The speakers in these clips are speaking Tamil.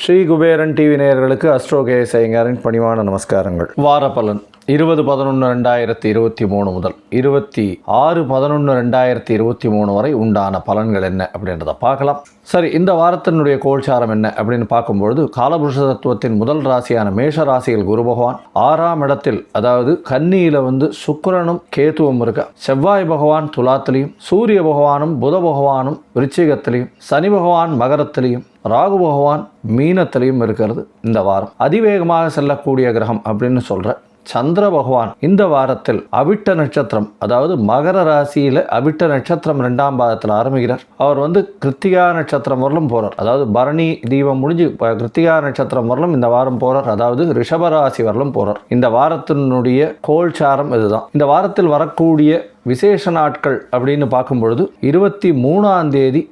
ஸ்ரீ குபேரன் டிவி நேயர்களுக்கு அஸ்ட்ரோ கேஎஸ் ஐயங்காரின் பணிவான நமஸ்காரங்கள். வார பலன் 20/11/2023 முதல் 26/11/2023 வரை உண்டான பலன்கள் என்ன அப்படின்றத பார்க்கலாம். சரி, இந்த வாரத்தினுடைய கோல்சாரம் என்ன அப்படின்னு பார்க்கும்பொழுது, காலபுருஷ தத்துவத்தின் முதல் ராசியான மேஷ ராசியில் குரு பகவான் 6ஆம் இடத்தில், அதாவது கன்னியில சுக்கிரனும் கேதுவும் இருக்க, செவ்வாய் பகவான் துலாத்திலையும், சூரிய பகவானும் புத பகவானும் விருச்சிகத்திலையும், சனி பகவான் மகரத்திலையும், ராகு பகவான் மீனத்திலையும் இருக்கிறது. இந்த வாரம் அதிவேகமாக செல்லக்கூடிய கிரகம் அப்படின்னு சொல்ற சந்திர பகவான் இந்த வாரத்தில் அவிட்ட நட்சத்திரம், அதாவது மகர ராசியில அவிட்ட நட்சத்திரம் 2ஆம் பாதத்தில் ஆரம்பிக்கிறார். அவர் கிருத்திகா நட்சத்திரம் வரலும் போறார். அதாவது பரணி தீபம் முடிஞ்சு கிருத்திகா நட்சத்திரம் வரலும் இந்த வாரம் போறார். அதாவது ரிஷபராசி வரலும் போறார். இந்த வாரத்தினுடைய கோல்சாரம் இதுதான். இந்த வாரத்தில் வரக்கூடிய விசேஷ நாட்கள் அப்படின்னு பார்க்கும் பொழுது 23ஆம் தேதி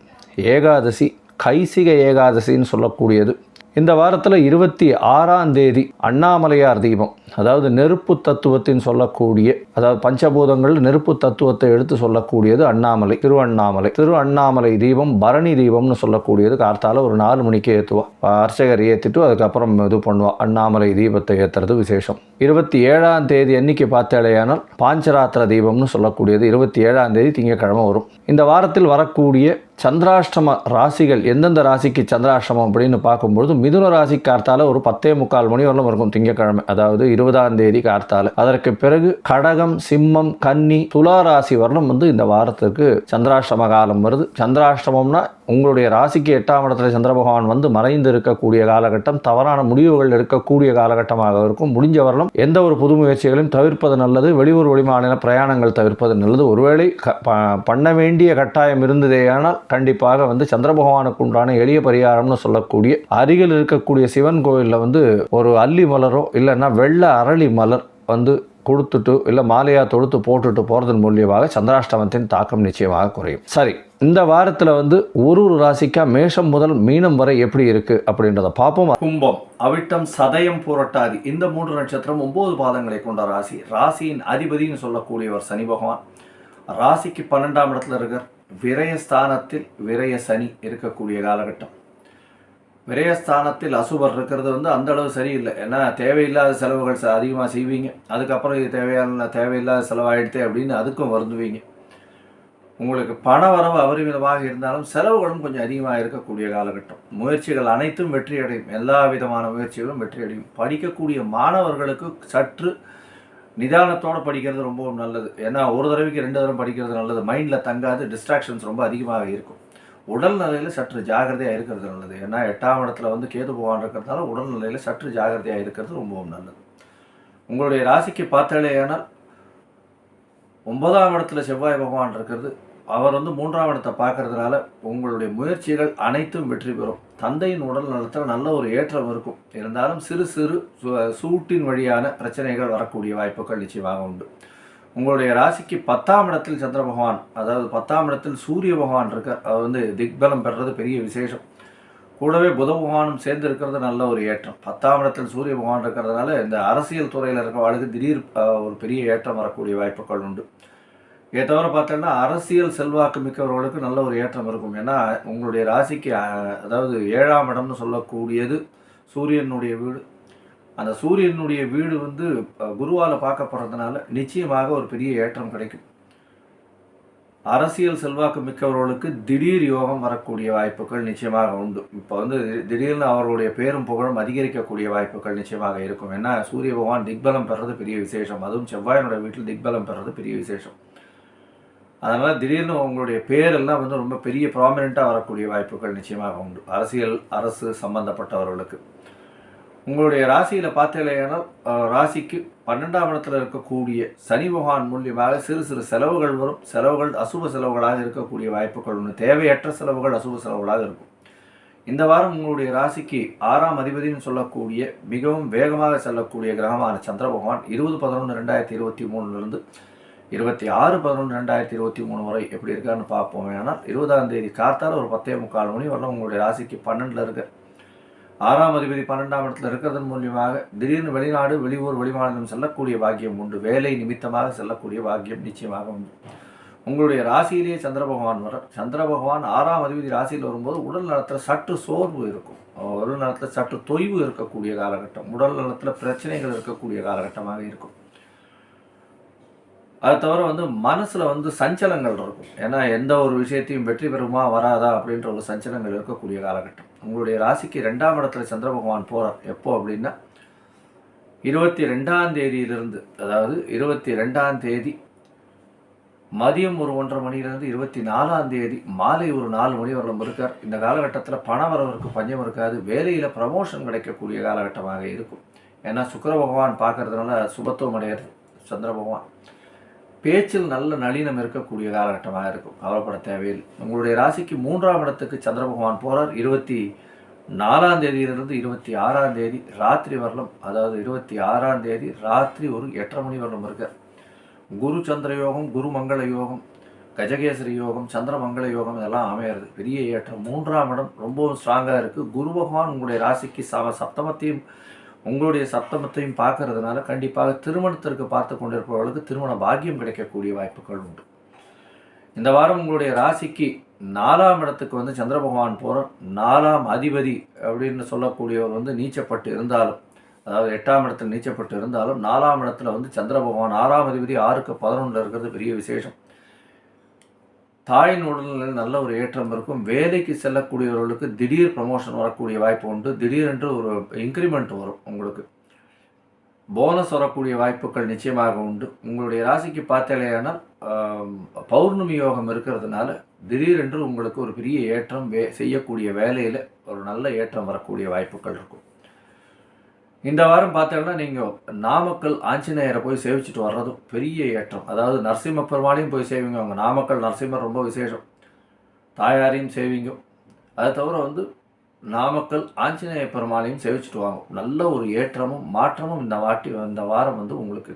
ஏகாதசி, கைசிக ஏகாதசின்னு சொல்லக்கூடியது. இந்த வாரத்தில் 26ஆம் தேதி அண்ணாமலையார் தீபம், அதாவது நெருப்பு தத்துவத்தின் சொல்லக்கூடிய, அதாவது பஞ்சபூதங்கள் நெருப்பு தத்துவத்தை எடுத்து சொல்லக்கூடியது அண்ணாமலை, திருவண்ணாமலை தீபம், பரணி தீபம்னு சொல்லக்கூடியது. கார்த்தால ஒரு 4 மணிக்கு ஏற்றுவா, அர்ச்சகர் ஏற்றிட்டு அதுக்கப்புறம் இது பண்ணுவா. அண்ணாமலை தீபத்தை ஏற்றுறது விசேஷம். 27ஆம் தேதி அன்னைக்கு பார்த்தாலேயானால் பாஞ்சராத்திர தீபம்னு சொல்லக்கூடியது 27ஆம் தேதி திங்கட்கிழமை வரும். இந்த வாரத்தில் வரக்கூடிய சந்திராஷ்டம ராசிகள், எந்தெந்த ராசிக்கு சந்திராஷ்டமம் அப்படின்னு பார்க்கும்பொழுது, மிதுன ராசி கார்த்தால ஒரு 10:45 மணி வரலும் இருக்கும் திங்கட்கிழமை, அதாவது 20ஆம் தேதி கார்த்தால. அதற்கு பிறகு கடகம், சிம்மம், கன்னி, துலா ராசி வரலும் இந்த வாரத்திற்கு சந்திராஷ்டம காலம் வருது. சந்திராஷ்டமம்னா உங்களுடைய ராசிக்கு 8ஆம் இடத்துல சந்திர பகவான் மறைந்து இருக்கக்கூடிய காலகட்டம், தவறான முடிவுகள் எடுக்கக்கூடிய காலகட்டமாக இருக்கும். முடிஞ்ச வரலும் எந்த ஒரு புது முயற்சிகளையும் தவிர்ப்பது நல்லது. வெளியூர் வெளிமாநில பிரயாணங்கள் தவிர்ப்பது நல்லது. ஒருவேளை பண்ண வேண்டிய கட்டாயம் இருந்ததேயானால் கண்டிப்பாக சந்திர பகவானுக்கு உண்டான எளிய பரிகாரம்னு சொல்லக்கூடிய அருகில் இருக்கக்கூடிய சிவன் கோயிலில் ஒரு அல்லி மலரோ இல்லைன்னா வெள்ளை அரளி மலர் கொடுத்துட்டு இல்லை மாலையாக தொடுத்து போட்டுட்டு போகிறதன் மூலியமாக சந்திராஷ்டமத்தின் தாக்கம் நிச்சயமாக குறையும். சரி, இந்த வாரத்தில் ஒரு ராசிக்கா மேஷம் முதல் மீனம் வரை எப்படி இருக்குது அப்படின்றத பார்ப்போம். கும்பம், அவிட்டம், சதயம், புரட்டாதி இந்த 3 நட்சத்திரம் 9 பாதங்களை கொண்ட ராசி. ராசியின் அதிபதினு சொல்லக்கூடியவர் சனி பகவான். ராசிக்கு 12ஆம் இடத்துல இருக்கார். விரயஸ்தானத்தில் விரய சனி இருக்கக்கூடிய காலகட்டம். விரயஸ்தானத்தில் அசுபர் இருக்கிறது அந்த அளவு சரியில்லை. ஏன்னா தேவையில்லாத செலவுகள் அதிகமாக செய்வீங்க. அதுக்கப்புறம் இது தேவையில்லாத செலவாயிடுதே அப்படின்னு அதுக்கும் வருந்துவீங்க. உங்களுக்கு பண வரவு அபரிமிதமாக இருந்தாலும் செலவுகளும் கொஞ்சம் அதிகமாக இருக்கக்கூடிய காலகட்டம். முயற்சிகள் அனைத்தும் வெற்றி அடையும். எல்லா விதமான முயற்சிகளும் வெற்றி அடையும். படிக்கக்கூடிய மாணவர்களுக்கு சற்று நிதானத்தோடு படிக்கிறது ரொம்பவும் நல்லது. ஏன்னா ஒரு தடவைக்கு 2 தடவை படிக்கிறது நல்லது. மைண்டில் தங்காது, டிஸ்ட்ராக்ஷன்ஸ் ரொம்ப அதிகமாக இருக்கும். உடல் நிலையில் சற்று ஜாகிரதையாக இருக்கிறது நல்லது. ஏன்னா 8ஆம் இடத்துல கேது பகவான் இருக்கிறதுனால உடல் நிலையில் சற்று ஜாகிரதையாக இருக்கிறது ரொம்பவும் நல்லது. உங்களுடைய ராசிக்கு பார்த்தாலேயானால் 9ஆம் இடத்துல செவ்வாய் பகவான் இருக்கிறது. அவர் 3ஆம் இடத்தை பார்க்கறதுனால உங்களுடைய முயற்சிகள் அனைத்தும் வெற்றி பெறும். தந்தையின் உடல் நலத்தில் நல்ல ஒரு ஏற்றம் இருக்கும். இருந்தாலும் சிறு சிறு சூட்டின் வழியான பிரச்சனைகள் வரக்கூடிய வாய்ப்புகள் நிச்சயமாக உண்டு. உங்களுடைய ராசிக்கு 10ஆம் இடத்தில் சந்திர பகவான், அதாவது 10ஆம் இடத்தில் சூரிய பகவான் இருக்கார். அவர் திக்பலம் பெறுறது பெரிய விசேஷம். கூடவே புத பகவானும் சேர்ந்து இருக்கிறது நல்ல ஒரு ஏற்றம். 10ஆம் இடத்தில் சூரிய பகவான் இருக்கிறதுனால இந்த அரசியல் துறையில் இருக்கிறவர்களுக்கு திடீர் ஒரு பெரிய ஏற்றம் வரக்கூடிய வாய்ப்புகள் உண்டு. இதை தவிர பார்த்தோன்னா அரசியல் செல்வாக்கு மிக்கவர்களுக்கு நல்ல ஒரு ஏற்றம் இருக்கும். ஏன்னா உங்களுடைய ராசிக்கு அதாவது 7ஆம் இடம்னு சொல்லக்கூடியது சூரியனுடைய வீடு. அந்த சூரியனுடைய வீடு குருவால் பார்க்கப்படுறதுனால நிச்சயமாக ஒரு பெரிய ஏற்றம் கிடைக்கும். அரசியல் செல்வாக்கு மிக்கவர்களுக்கு திடீர் யோகம் வரக்கூடிய வாய்ப்புகள் நிச்சயமாக உண்டு. இப்போ திடீர்னு அவர்களுடைய பேரும் புகழும் அதிகரிக்கக்கூடிய வாய்ப்புகள் நிச்சயமாக இருக்கும். ஏன்னா சூரிய பகவான் திக்பலம் பெறது பெரிய விசேஷம். அதுவும் செவ்வாயினுடைய வீட்டில் திக்பலம் பெறது பெரிய விசேஷம். அதனால் திடீர்னு உங்களுடைய பேரெல்லாம் ரொம்ப பெரிய ப்ராமினெண்ட்டாக வரக்கூடிய வாய்ப்புகள் நிச்சயமாக உண்டு. அரசு சம்பந்தப்பட்டவர்களுக்கு. உங்களுடைய ராசியில் பார்த்தீங்கன்னா ராசிக்கு 12ஆம் இடத்துல இருக்கக்கூடிய சனி பகவான் மூலியமாக சிறு சிறு செலவுகள் வரும். செலவுகள் அசுப செலவுகளாக இருக்கக்கூடிய வாய்ப்புகள் உண்டு. தேவையற்ற செலவுகள் அசுப செலவுகளாக இருக்கும். இந்த வாரம் உங்களுடைய ராசிக்கு 6ஆம் அதிபதினு சொல்லக்கூடிய மிகவும் வேகமாக செல்லக்கூடிய கிரகமான சந்திர பகவான் 20/11/2023 26/11/2023 வரை எப்படி இருக்கான்னு பார்ப்போம். ஆனால் 20ஆம் தேதி கார்த்தால ஒரு 10:45 மணி வரலாம் உங்களுடைய ராசிக்கு 12ல் இருக்கு. 6ஆம் அதிபதி 12ஆம் இடத்துல இருக்கிறதன் மூலியமாக திடீர்னு வெளிநாடு, வெளியூர், வெளிமாநிலம் செல்லக்கூடிய பாக்கியம் உண்டு. வேலை நிமித்தமாக செல்லக்கூடிய பாக்கியம் நிச்சயமாக உண்டு. உங்களுடைய ராசியிலேயே சந்திர பகவான் வர, சந்திர பகவான் 6ஆம் அதிபதி ராசியில் வரும்போது உடல் நலத்தில் சற்று சோர்வு இருக்கும், ஒரு நலத்தில் சற்று தொய்வு இருக்கக்கூடிய காலகட்டம், உடல் நலத்தில் பிரச்சனைகள் இருக்கக்கூடிய காலகட்டமாக இருக்கும். அது தவிர மனசில் சஞ்சலங்கள் இருக்கும். ஏன்னா எந்த ஒரு விஷயத்தையும் வெற்றி பெறுமா வராதா அப்படின்ற ஒரு சஞ்சலங்கள் இருக்கக்கூடிய காலகட்டம். உங்களுடைய ராசிக்கு 2ஆம் இடத்துல சந்திர பகவான் போகிறார். எப்போ அப்படின்னா 22ஆம் தேதியிலிருந்து, அதாவது 22ஆம் தேதி மதியம் ஒரு 1:30 மணியிலிருந்து 24ஆம் தேதி மாலை ஒரு 4 மணி வரலும் இருக்கார். இந்த காலகட்டத்தில் பண வரவருக்கு பஞ்சம் இருக்காது, வேலையில் ப்ரமோஷன் கிடைக்கக்கூடிய காலகட்டமாக இருக்கும். ஏன்னா சுக்கிர பகவான் பார்க்கறதுனால சுபத்துவம் அடையிறது சந்திர பகவான். பேச்சில் நல்ல நளினம் இருக்கக்கூடிய காலகட்டமாக இருக்கும், கவலைப்பட தேவையில்லை. உங்களுடைய ராசிக்கு 3ஆம் இடத்துக்கு சந்திர பகவான் போகிறார். 24ஆம் தேதியிலிருந்து 26ஆம் தேதி ராத்திரி வரலும், அதாவது 26ஆம் தேதி ராத்திரி ஒரு 8:30 மணி வரலும் இருக்கார். குரு சந்திர யோகம், குரு மங்கள யோகம், கஜகேசரி யோகம், சந்திர மங்கள யோகம் இதெல்லாம் அமையிறது, பெரிய ஏற்றம். 3ஆம் இடம் ரொம்பவும் ஸ்ட்ராங்காக இருக்குது. குரு பகவான் உங்களுடைய ராசிக்கு சப்தமத்தையும் உங்களுடைய சப்தமத்தையும் பார்க்கறதுனால கண்டிப்பாக திருமணத்திற்கு பார்த்து கொண்டிருப்பவர்களுக்கு திருமண பாக்கியம் கிடைக்கக்கூடிய வாய்ப்புகள் உண்டு. இந்த வாரம் உங்களுடைய ராசிக்கு 4ஆம் இடத்துக்கு சந்திர பகவான் போகிறார். 4ஆம் அதிபதி அப்படின்னு சொல்லக்கூடியவர் நீச்சப்பட்டு இருந்தாலும், அதாவது 8ஆம் இடத்தில் நீச்சப்பட்டு இருந்தாலும் 4ஆம் இடத்துல சந்திர பகவான் 6ஆம் அதிபதி 6க்கு 11 இருக்கிறது பெரிய விசேஷம். தாயின் உடல்நிலையில் நல்ல ஒரு ஏற்றம் இருக்கும். வேலைக்கு செல்லக்கூடியவர்களுக்கு திடீர் ப்ரமோஷன் வரக்கூடிய வாய்ப்பு உண்டு. திடீரென்று ஒரு இன்க்ரிமெண்ட் வரும், உங்களுக்கு போனஸ் வரக்கூடிய வாய்ப்புகள் நிச்சயமாக உண்டு. உங்களுடைய ராசிக்கு பார்த்தேனால் பௌர்ணமி யோகம் இருக்கிறதுனால திடீரென்று உங்களுக்கு ஒரு பெரிய ஏற்றம், செய்யக்கூடிய வேலையில் ஒரு நல்ல ஏற்றம் வரக்கூடிய வாய்ப்புகள் இருக்கும். இந்த வாரம் பார்த்தோம்னா நீங்கள் நாமக்கல் ஆஞ்சநேயரை போய் சேவிச்சுட்டு வர்றதும் பெரிய ஏற்றம். அதாவது நரசிம்ம பெருமாளையும் போய் சேவிங்க. அவங்க நாமக்கல் நரசிம்மர் ரொம்ப விசேஷம், தாயாரையும் சேவிங்க. அது தவிர நாமக்கல் ஆஞ்சநேய பெருமாளையும் சேவிச்சுட்டு வாங்க. நல்ல ஒரு ஏற்றமும் மாற்றமும் இந்த வாரம் உங்களுக்கு.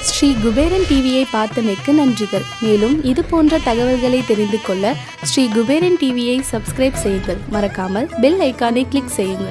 ஸ்ரீ குபேரன் டிவியை பார்த்தமைக்கு நன்றிகள். மேலும் இது போன்ற தகவல்களை தெரிந்து கொள்ள ஸ்ரீ குபேரன் டிவியை சப்ஸ்கிரைப் செய்யுங்கள். மறக்காமல் பெல் ஐக்கானை கிளிக் செய்யுங்கள்.